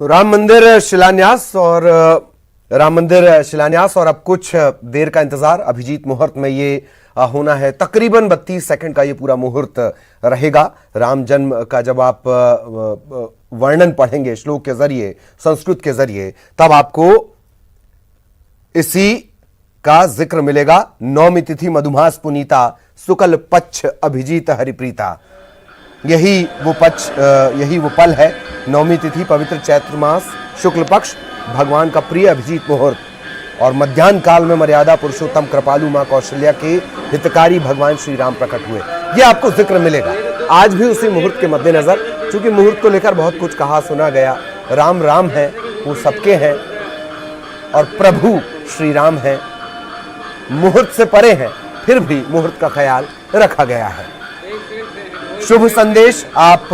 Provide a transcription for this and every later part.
राम मंदिर शिलान्यास और अब कुछ देर का इंतजार। अभिजीत मुहूर्त में ये होना है। तकरीबन 32 सेकंड का ये पूरा मुहूर्त रहेगा। राम जन्म का जब आप वर्णन पढ़ेंगे श्लोक के जरिए, संस्कृत के जरिए, तब आपको इसी का जिक्र मिलेगा। नौमी तिथि मधुमास पुनीता, शुक्ल पक्ष अभिजीत हरिप्रीता। यही वो पल है। नौमी तिथि पवित्र चैत्र मास, शुक्ल पक्ष, भगवान का प्रिय अभिजीत मुहूर्त और मध्याह्न काल में मर्यादा पुरुषोत्तम कृपालु मां कौशल्या के हितकारी भगवान श्री राम प्रकट हुए। ये आपको जिक्र मिलेगा आज भी उसी मुहूर्त के मद्देनजर। क्योंकि मुहूर्त को लेकर बहुत कुछ कहा सुना गया। राम राम है, वो सबके हैं और प्रभु श्री राम है। मुहूर्त से परे हैं, फिर भी मुहूर्त का ख्याल रखा गया है। शुभ संदेश आप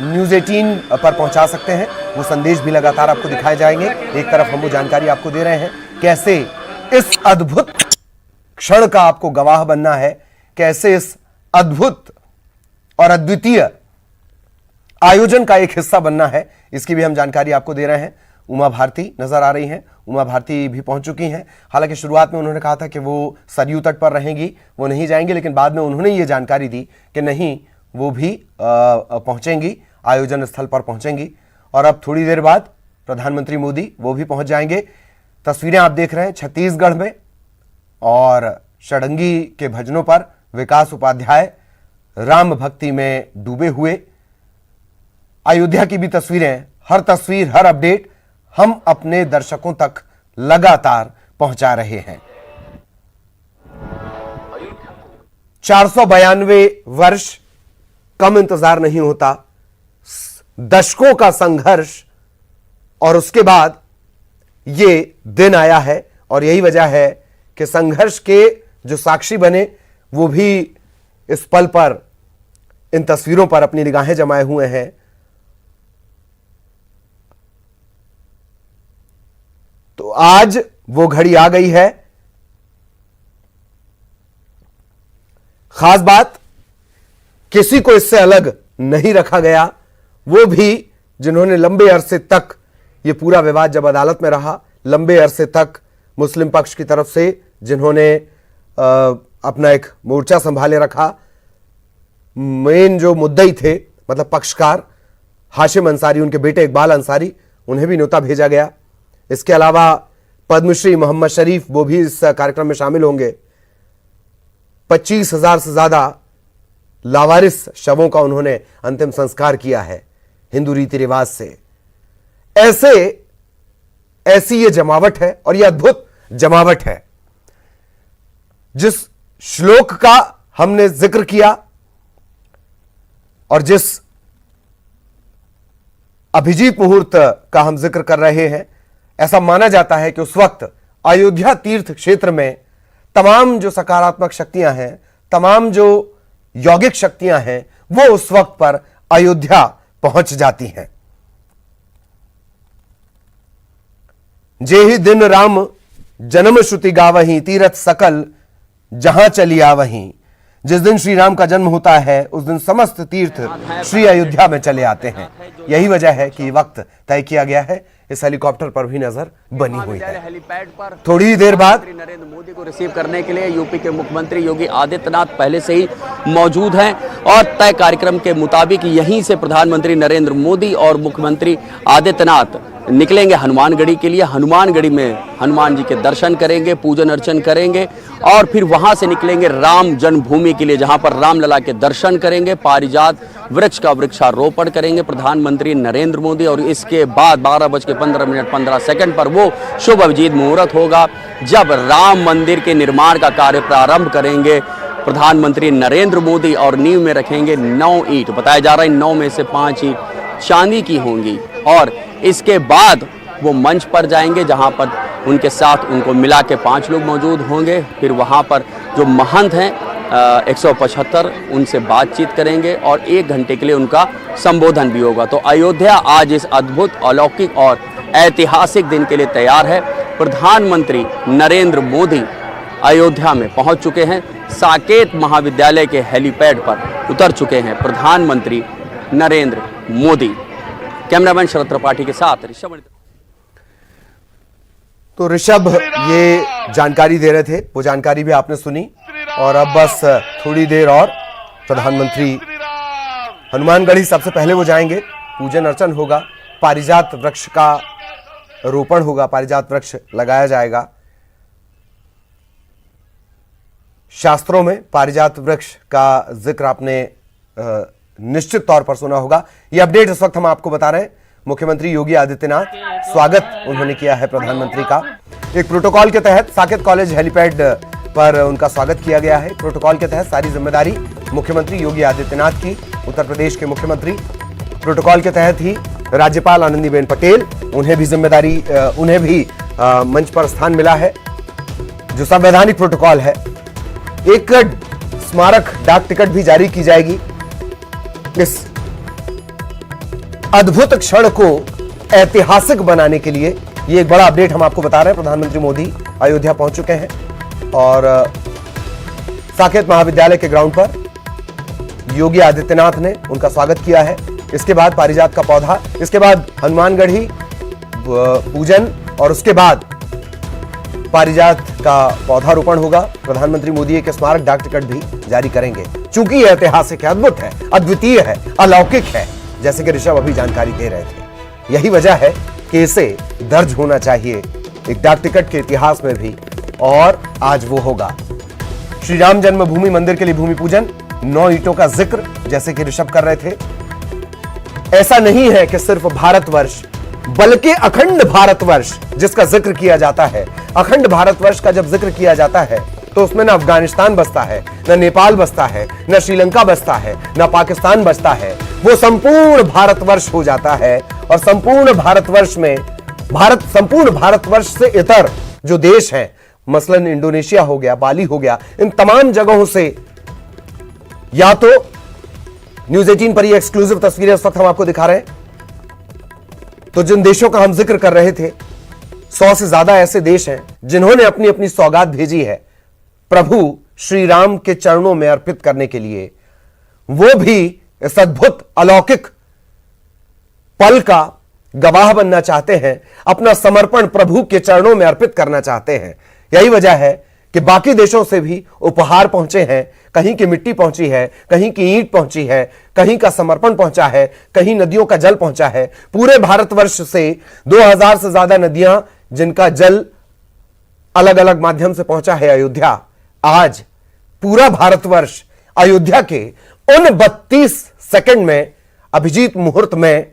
न्यूज़ 18 पर पहुंचा सकते हैं। वो संदेश भी लगातार आपको दिखाए जाएंगे। एक तरफ हम वो जानकारी आपको दे रहे हैं कैसे इस अद्भुत क्षण का आपको गवाह बनना है, कैसे इस अद्भुत और अद्वितीय आयोजन का एक हिस्सा बनना है, इसकी भी हम जानकारी आपको दे रहे हैं। उमा भारती नजर आ रही हैं। उमा भारती भी पहुंच चुकी हैं। हालांकि शुरुआत में उन्होंने कहा था कि वो सरयू तट पर रहेंगी, वो नहीं जाएंगी, लेकिन बाद में उन्होंने ये जानकारी दी कि नहीं, वो भी पहुंचेंगी, आयोजन स्थल पर पहुंचेंगी। और अब थोड़ी देर बाद प्रधानमंत्री मोदी वो भी पहुंच जाएंगे। तस्वीरें आप देख रहे हैं छत्तीसगढ़ में, और षडंगी के भजनों पर विकास उपाध्याय राम भक्ति में डूबे हुए। अयोध्या की भी तस्वीरें, हर तस्वीर, हर अपडेट हम अपने दर्शकों तक लगातार पहुंचा रहे हैं। 492 वर्ष, कम इंतजार नहीं होता। दशकों का संघर्ष और उसके बाद ये दिन आया है। और यही वजह है कि संघर्ष के जो साक्षी बने वो भी इस पल पर, इन तस्वीरों पर अपनी निगाहें जमाए हुए हैं। तो आज वो घड़ी आ गई है। खास बात, किसी को इससे अलग नहीं रखा गया। वो भी जिन्होंने लंबे अरसे तक, ये पूरा विवाद जब अदालत में रहा, लंबे अरसे तक मुस्लिम पक्ष की तरफ से जिन्होंने अपना एक मोर्चा संभाले रखा, मेन जो मुद्दई थे, मतलब पक्षकार हाशिम अंसारी, उनके बेटे इकबाल अंसारी, उन्हें भी न्योता भेजा गया। इसके अलावा पद्मश्री मोहम्मद शरीफ, वो भी इस कार्यक्रम में शामिल होंगे। 25,000 से ज्यादा लावारिस शवों का उन्होंने अंतिम संस्कार किया है हिंदू रीति रिवाज से। ऐसी ये जमावट है और ये अद्भुत जमावट है। जिस श्लोक का हमने जिक्र किया और जिस अभिजीत मुहूर्त का हम जिक्र कर रहे हैं, ऐसा माना जाता है कि उस वक्त अयोध्या तीर्थ क्षेत्र में तमाम जो सकारात्मक शक्तियां हैं, तमाम जो यौगिक शक्तियां हैं, वो उस वक्त पर अयोध्या पहुंच जाती हैं। जे ही दिन राम जन्म श्रुति गावहीं, तीरथ सकल जहां चली आवहीं। जिस दिन श्री राम का जन्म होता है उस दिन समस्त तीर्थ श्री अयोध्या में चले आते हैं। यही वजह है कि वक्त तय किया गया है। इस हेलीकॉप्टर पर भी नजर बनी हुई है। हेलीपैड पर थोड़ी देर बाद नरेंद्र मोदी को रिसीव करने के लिए यूपी के मुख्यमंत्री योगी आदित्यनाथ पहले से ही मौजूद हैं और तय कार्यक्रम के मुताबिक यहीं से प्रधानमंत्री नरेंद्र मोदी और मुख्यमंत्री आदित्यनाथ निकलेंगे हनुमानगढ़ी के लिए। हनुमानगढ़ी में हनुमान जी के दर्शन करेंगे, पूजन अर्चन करेंगे और फिर वहां से निकलेंगे राम जन्मभूमि के लिए, जहां पर रामलला के दर्शन करेंगे, पारिजात वृक्ष का वृक्षारोपण करेंगे प्रधानमंत्री नरेंद्र मोदी। और इसके बाद 12:15 पर वो शुभ अभिजीत मुहूर्त होगा जब राम मंदिर के निर्माण का कार्य प्रारंभ करेंगे प्रधानमंत्री नरेंद्र मोदी और नींव में रखेंगे 9 ईंट। बताया जा रहा है 9 में से 5 ईंट चांदी की होंगी। और इसके बाद वो मंच पर जाएंगे जहां पर उनके साथ उनको मिला के 5 लोग मौजूद होंगे। फिर वहां पर जो महंत हैं 175, उनसे बातचीत करेंगे और 1 घंटे के लिए उनका संबोधन भी होगा। तो अयोध्या आज इस अद्भुत, अलौकिक और ऐतिहासिक दिन के लिए तैयार है। प्रधानमंत्री नरेंद्र मोदी अयोध्या में पहुंच चुके हैं। साकेत महाविद्यालय के हेलीपैड पर उतर चुके हैं प्रधानमंत्री नरेंद्र मोदी। कैमरामैन शरद त्रिपाठी के साथ ऋषभ। तो ऋषभ ये जानकारी दे रहे थे, वो जानकारी भी आपने सुनी। और अब बस थोड़ी देर और प्रधानमंत्री हनुमानगढ़ी सबसे पहले वो जाएंगे, पूजन अर्चन होगा, पारिजात वृक्ष का रोपण होगा, पारिजात वृक्ष लगाया जाएगा। शास्त्रों में पारिजात वृक्ष का जिक्र आपने निश्चित तौर पर सुना होगा। यह अपडेट इस वक्त हम आपको बता रहे हैं। मुख्यमंत्री योगी आदित्यनाथ, स्वागत उन्होंने किया है प्रधानमंत्री का। एक प्रोटोकॉल के तहत साकेत कॉलेज हेलीपैड पर उनका स्वागत किया गया है। प्रोटोकॉल के तहत सारी जिम्मेदारी मुख्यमंत्री योगी आदित्यनाथ की, उत्तर प्रदेश के मुख्यमंत्री। प्रोटोकॉल के तहत ही राज्यपाल आनंदीबेन पटेल, उन्हें भी जिम्मेदारी, उन्हें भी मंच पर स्थान मिला है, जो संवैधानिक प्रोटोकॉल है। एक स्मारक डाक टिकट भी जारी की जाएगी। इस अद्भुत क्षण को ऐतिहासिक बनाने के लिए ये एक बड़ा अपडेट हम आपको बता रहे हैं। प्रधानमंत्री मोदी अयोध्या पहुंच चुके हैं और साकेत महाविद्यालय के ग्राउंड पर योगी आदित्यनाथ ने उनका स्वागत किया है। इसके बाद पारिजात का पौधा, इसके बाद हनुमानगढ़ी पूजन और उसके बाद पारिजात का पौधारोपण होगा। प्रधानमंत्री मोदी एक स्मारक डाक टिकट भी जारी करेंगे। चूंकि यह ऐतिहासिक है, अद्भुत है, अद्वितीय है, अलौकिक है, जैसे कि ऋषभ अभी जानकारी दे रहे थे। यही वजह है कि इसे दर्ज होना चाहिए एक डाक टिकट के इतिहास में भी, और आज वो होगा। श्री राम जन्मभूमि मंदिर के लिए भूमि पूजन, 9 ईंटों का जिक्र, जैसे कि ऋषभ कर रहे थे। ऐसा नहीं है कि सिर्फ भारतवर्ष, बल्कि अखंड भारतवर्ष जिसका जिक्र किया जाता है। अखंड भारतवर्ष का जब जिक्र किया जाता है तो उसमें न अफगानिस्तान बसता है, न नेपाल बसता है, न श्रीलंका बसता है, न पाकिस्तान बसता है। वो संपूर्ण भारतवर्ष हो जाता है। और संपूर्ण भारतवर्ष में संपूर्ण भारतवर्ष से इतर जो देश हैं, मसलन इंडोनेशिया हो गया, बाली हो गया, इन तमाम जगहों से, या तो न्यूज 18 पर ये एक्सक्लूसिव तस्वीरें इस वक्त हम आपको दिखा रहे हैं, तो जिन देशों का हम जिक्र कर रहे थे, 100 से ज्यादा ऐसे देश हैं जिन्होंने अपनी अपनी सौगात भेजी है प्रभु श्री राम के चरणों में अर्पित करने के लिए। वो भी इस अद्भुत अलौकिक पल का गवाह बनना चाहते हैं, अपना समर्पण प्रभु के चरणों में अर्पित करना चाहते हैं। यही वजह है कि बाकी देशों से भी उपहार पहुंचे हैं। कहीं की मिट्टी पहुंची है, कहीं की ईंट पहुंची है, कहीं का समर्पण पहुंचा है, कहीं नदियों का जल पहुंचा है। पूरे भारतवर्ष से 2000 से ज्यादा नदियां जिनका जल अलग अलग माध्यम से पहुंचा है अयोध्या। आज पूरा भारतवर्ष अयोध्या के उन 32 सेकंड में, अभिजीत मुहूर्त में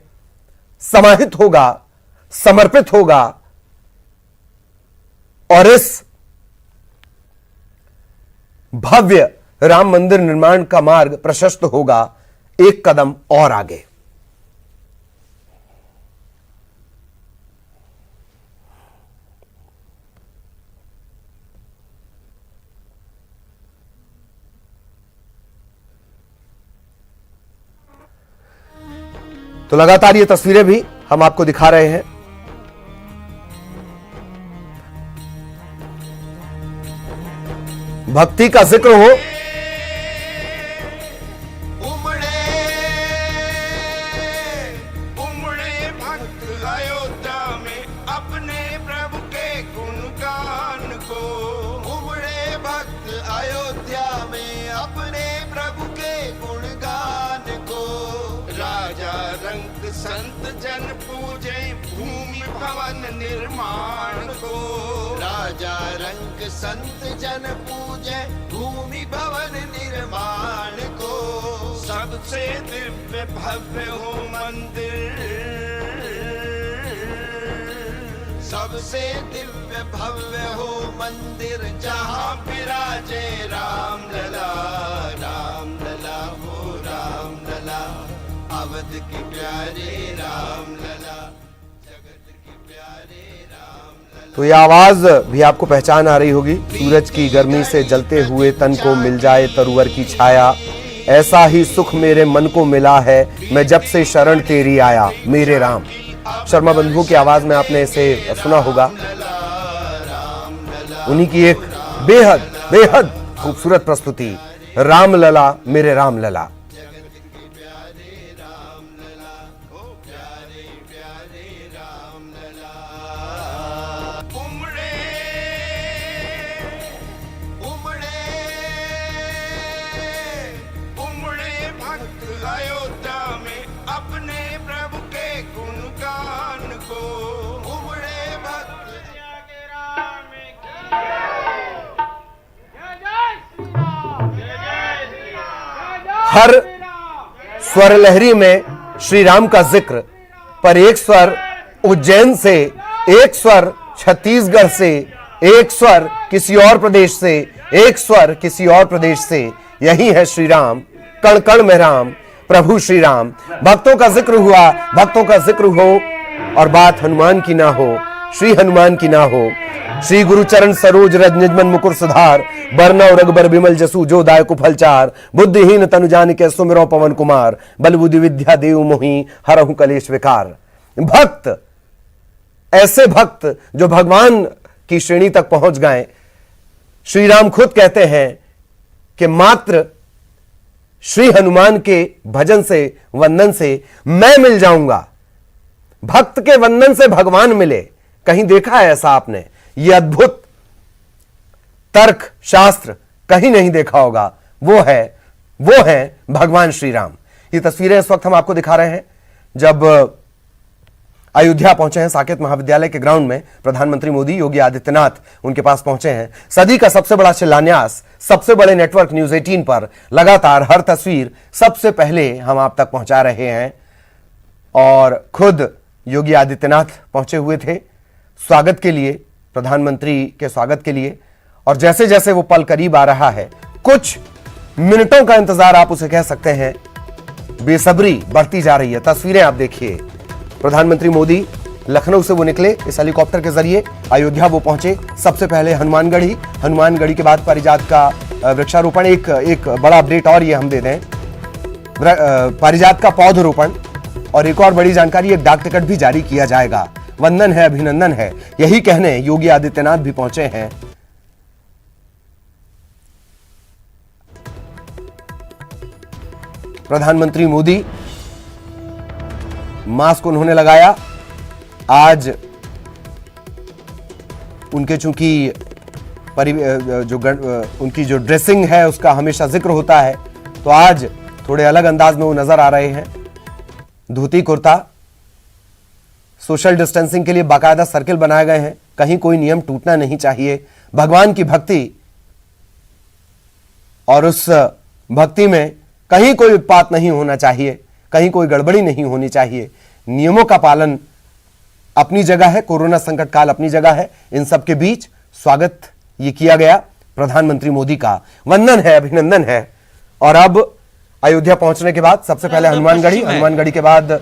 समाहित होगा, समर्पित होगा, और इस भव्य राम मंदिर निर्माण का मार्ग प्रशस्त होगा एक कदम और आगे। तो लगातार ये तस्वीरें भी हम आपको दिखा रहे हैं। भक्ति का जिक्र हो, उमड़े भक्त अयोध्या में अपने प्रभु के गुणगान को। उमड़े भक्त अयोध्या में अपने प्रभु के गुणगान को। राजा रंग संत जन पूजे भूमि भवन निर्माण को। राजा रंग संत जन पूजे भूमि भवन निर्माण को। सबसे दिव्य भव्य हो मंदिर, सबसे दिव्य भव्य हो मंदिर, जहाँ विराजे राम लला। राम लला हो राम लला, अवध की प्यारे राम लला, जगत की प्यारे राम लला। तो यह आवाज भी आपको पहचान आ रही होगी। सूरज की गर्मी से जलते हुए तन को मिल जाए तरुवर की छाया, ऐसा ही सुख मेरे मन को मिला है, मैं जब से शरण तेरी आया मेरे राम। शर्मा बंधुओं की आवाज में आपने इसे सुना होगा। उन्हीं की एक बेहद बेहद खूबसूरत प्रस्तुति, राम लला मेरे राम लला। हर स्वर लहरी में श्री राम का जिक्र, पर एक स्वर उज्जैन से, एक स्वर छत्तीसगढ़ से, एक स्वर किसी और प्रदेश से, एक स्वर किसी और प्रदेश से। यही है श्री राम, कण कण में राम, प्रभु श्री राम। भक्तों का जिक्र हुआ, भक्तों का जिक्र हो और बात हनुमान की ना हो, श्री हनुमान की ना हो। श्री गुरु चरण सरोज रज निजमन मुकुर सुधार, बरनौ रघुबर बिमल जसु जो दायकु फलचार। बुद्धिहीन तनु जानिके सुमिरौ पवन कुमार, बल बुद्धि विद्या देव मोहि हरहु कलेश विकार। भक्त, ऐसे भक्त जो भगवान की श्रेणी तक पहुंच गए। श्री राम खुद कहते हैं कि मात्र श्री हनुमान के भजन से, वंदन से मैं मिल जाऊंगा। भक्त के वंदन से भगवान मिले, कहीं देखा है ऐसा आपने? यह अद्भुत तर्क शास्त्र कहीं नहीं देखा होगा। वो है भगवान श्री राम। ये तस्वीरें इस वक्त हम आपको दिखा रहे हैं जब अयोध्या पहुंचे हैं, साकेत महाविद्यालय के ग्राउंड में प्रधानमंत्री मोदी, योगी आदित्यनाथ उनके पास पहुंचे हैं। सदी का सबसे बड़ा शिलान्यास, सबसे बड़े नेटवर्क न्यूज 18 पर लगातार हर तस्वीर सबसे पहले हम आप तक पहुंचा रहे हैं। और खुद योगी आदित्यनाथ पहुंचे हुए थे स्वागत के लिए, प्रधानमंत्री के स्वागत के लिए। और जैसे जैसे वो पल करीब आ रहा है, कुछ मिनटों का इंतजार आप उसे कह सकते हैं, बेसब्री बढ़ती जा रही है। तस्वीरें आप देखिए, प्रधानमंत्री मोदी लखनऊ से वो निकले इस हेलीकॉप्टर के जरिए, अयोध्या वो पहुंचे। सबसे पहले हनुमानगढ़ी के बाद पारिजात का वृक्षारोपण। एक बड़ा अपडेट और ये हम दे दें, पारिजात का पौधरोपण। और एक और बड़ी जानकारी, एक डाक टिकट भी जारी किया जाएगा। वंदन है, अभिनंदन है, यही कहने योगी आदित्यनाथ भी पहुंचे हैं। प्रधानमंत्री मोदी, मास्क उन्होंने लगाया। आज उनके चूंकि उनकी जो ड्रेसिंग है उसका हमेशा जिक्र होता है, तो आज थोड़े अलग अंदाज में वो नजर आ रहे हैं। धोती कुर्ता, सोशल डिस्टेंसिंग के लिए बाकायदा सर्किल बनाए गए हैं, कहीं कोई नियम टूटना नहीं चाहिए। भगवान की भक्ति, और उस भक्ति में कहीं कोई उत्पात नहीं होना चाहिए, कहीं कोई गड़बड़ी नहीं होनी चाहिए। नियमों का पालन अपनी जगह है, कोरोना संकट काल अपनी जगह है। इन सब के बीच स्वागत ये किया गया प्रधानमंत्री मोदी का। वंदन है, अभिनंदन है। और अब अयोध्या पहुंचने के बाद सबसे पहले हनुमानगढ़ी के बाद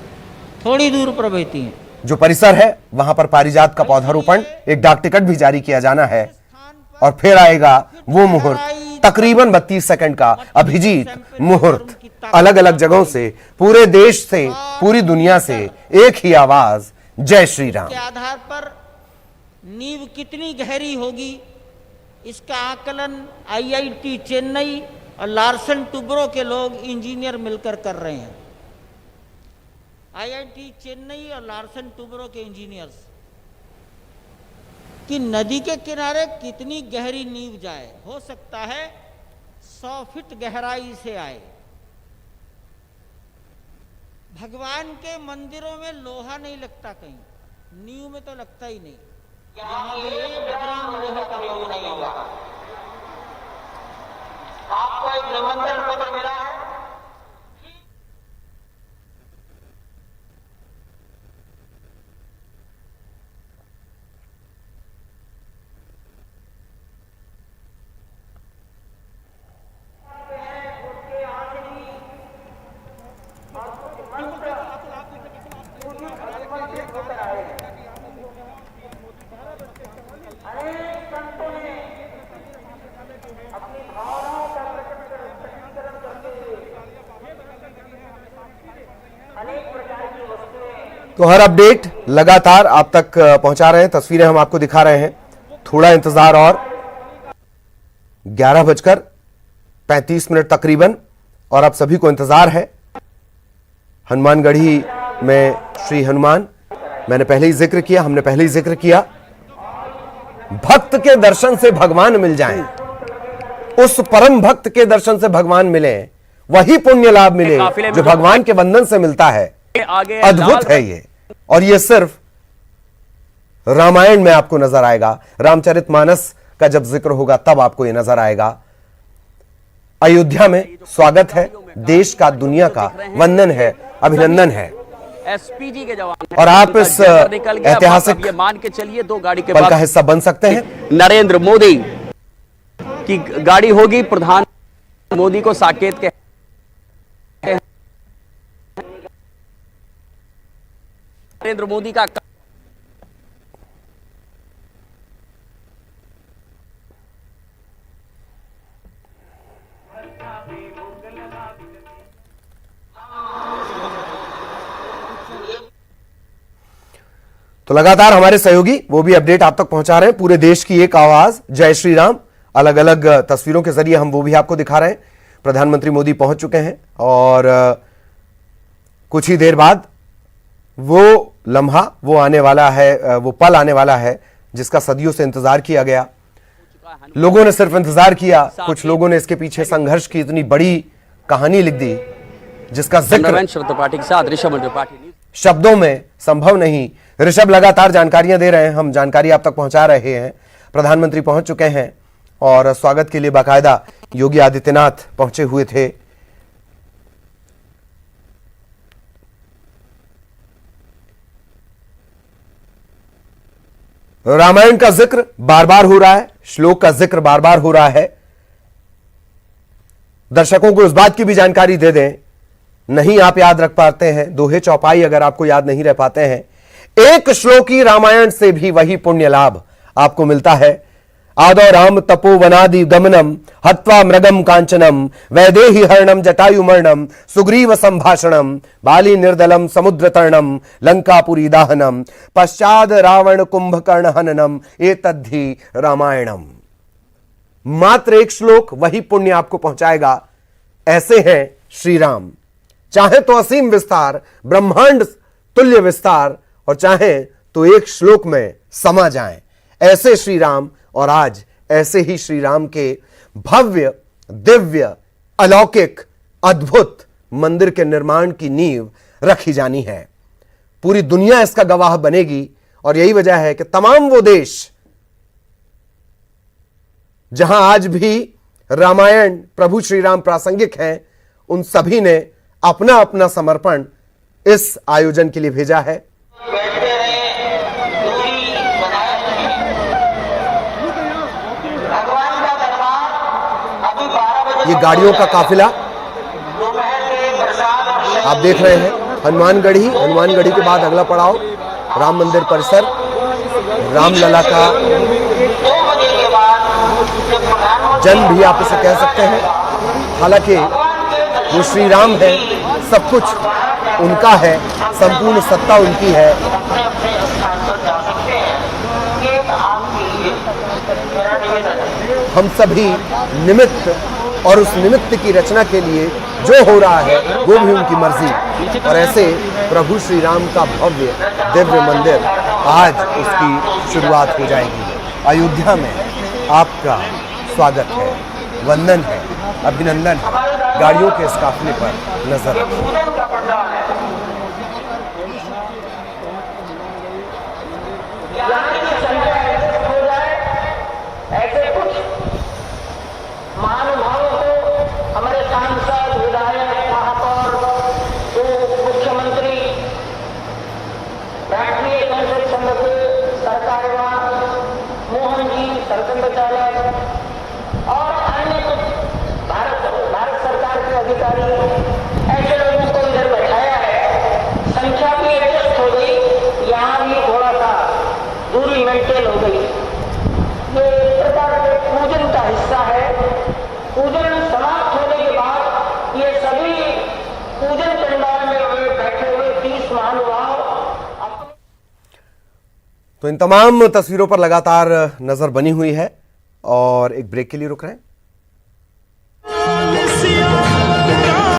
थोड़ी दूर पर बहती है जो परिसर है वहां पर पारिजात का पौधारोपण, एक डाक टिकट भी जारी किया जाना है। और फिर आएगा वो मुहूर्त, तकरीबन 32 सेकंड का अभिजीत मुहूर्त। अलग अलग जगहों से, पूरे देश से, पूरी दुनिया से एक ही आवाज, जय श्री राम। के आधार पर नींव कितनी गहरी होगी इसका आकलन आईआईटी चेन्नई और लार्सन टुब्रो के लोग इंजीनियर मिलकर कर रहे हैं। आईआईटी चेन्नई और लार्सन टुब्रो के इंजीनियर्स कि नदी के किनारे कितनी गहरी नींव जाए। हो सकता है 100 फीट गहराई से आए। भगवान के मंदिरों में लोहा नहीं लगता, कहीं नींव में तो लगता ही नहीं। यहाँ भी बदराम लोहे का लोहा नहीं लगा। आपको एक निमंत्रण पत्र मिला है। तो हर अपडेट लगातार आप तक पहुंचा रहे हैं, तस्वीरें हम आपको दिखा रहे हैं। थोड़ा इंतजार और 11:35 तकरीबन, और आप सभी को इंतजार है। हनुमानगढ़ी में श्री हनुमान, मैंने पहले ही जिक्र किया, हमने पहले ही जिक्र किया। भक्त के दर्शन से भगवान मिल जाएं, उस परम भक्त के दर्शन से भगवान मिले, वही पुण्य लाभ मिले जो भगवान के वंदन से मिलता है। अद्भुत है ये। और ये सिर्फ रामायण में आपको नजर आएगा, रामचरितमानस का जब जिक्र होगा तब आपको ये नजर आएगा। अयोध्या में स्वागत है, देश का, दुनिया का वंदन है, अभिनंदन है। एसपीजी के जवान और आप इस ऐतिहासिक ये मान के चलिए 2 गाड़ी के पल बाद का हिस्सा बन सकते हैं। नरेंद्र मोदी की गाड़ी होगी। प्रधान मोदी को साकेत के नरेंद्र मोदी का तो लगातार हमारे सहयोगी वो भी अपडेट आप तक पहुंचा रहे हैं। पूरे देश की एक आवाज, जय श्री राम। अलग अलग तस्वीरों के जरिए हम वो भी आपको दिखा रहे हैं। प्रधानमंत्री मोदी पहुंच चुके हैं और कुछ ही देर बाद वो लम्हा, वो आने वाला है, वो पल आने वाला है जिसका सदियों से इंतजार किया गया। लोगों ने सिर्फ इंतजार किया, कुछ लोगों ने इसके पीछे संघर्ष की इतनी बड़ी कहानी लिख दी जिसका जिक्र त्रिपाठी के साथ ऋषभ त्रिपाठी शब्दों में संभव नहीं। ऋषभ लगातार जानकारियां दे रहे हैं, हम जानकारी आप तक पहुंचा रहे हैं। प्रधानमंत्री पहुंच चुके हैं और स्वागत के लिए बाकायदा योगी आदित्यनाथ पहुंचे हुए थे। रामायण का जिक्र बार बार हो रहा है, श्लोक का जिक्र बार बार हो रहा है। दर्शकों को इस बात की भी जानकारी दे दें, नहीं आप याद रख पाते हैं, दोहे चौपाई अगर आपको याद नहीं रह पाते हैं, एक श्लोकी रामायण से भी वही पुण्य लाभ आपको मिलता है। आदौ राम तपो वनादि गमनम हत्वा मृगम कांचनम वैदेही हरणम जटायुमर्णम सुग्रीव संभाषणम बाली निर्दलम समुद्र तरणम लंकापुरी दाहनम पश्चाद रावण कुंभकर्ण हननम एतद्धि रामायणम। मात्र एक श्लोक वही पुण्य आपको पहुंचाएगा। ऐसे हैं श्री राम, चाहे तो असीम विस्तार, ब्रह्मांड तुल्य विस्तार, और चाहे तो एक श्लोक में समा जाएं। ऐसे श्री राम, और आज ऐसे ही श्री राम के भव्य, दिव्य, अलौकिक, अद्भुत मंदिर के निर्माण की नींव रखी जानी है। पूरी दुनिया इसका गवाह बनेगी और यही वजह है कि तमाम वो देश जहां आज भी रामायण, प्रभु श्री राम प्रासंगिक हैं, उन सभी ने अपना अपना समर्पण इस आयोजन के लिए भेजा है। ये गाड़ियों का काफिला आप देख रहे हैं, हनुमानगढ़ी, हनुमानगढ़ी के बाद अगला पड़ाव राम मंदिर परिसर, रामलला का जन्म भी आप इसे कह सकते हैं। हालांकि वो श्री राम है, सब कुछ उनका है, संपूर्ण सत्ता उनकी है। हम सभी निमित्त, और उस निमित्त की रचना के लिए जो हो रहा है वो भी उनकी मर्जी। और ऐसे प्रभु श्री राम का भव्य दिव्य मंदिर आज उसकी शुरुआत हो जाएगी। अयोध्या में आपका स्वागत है, वंदन है, अभिनंदन है। गाड़ियों के इस काफिले पर नजर रखें। और अन्य कुछ भारत सरकार के अधिकारी ऐसे लोगों को इधर बैठाया है। संख्या भी एडजस्ट हो गई, यहाँ भी थोड़ा सा दूरी मेंटेन हो गई। ये एक प्रकार के पूजन का हिस्सा है। पूजन समाप्त होने के बाद ये सभी पूजन पंडाल में बैठे हुए 30 महानुभाव। तो इन तमाम तस्वीरों पर लगातार नजर बनी हुई है और एक ब्रेक के लिए रुक रहे हैं।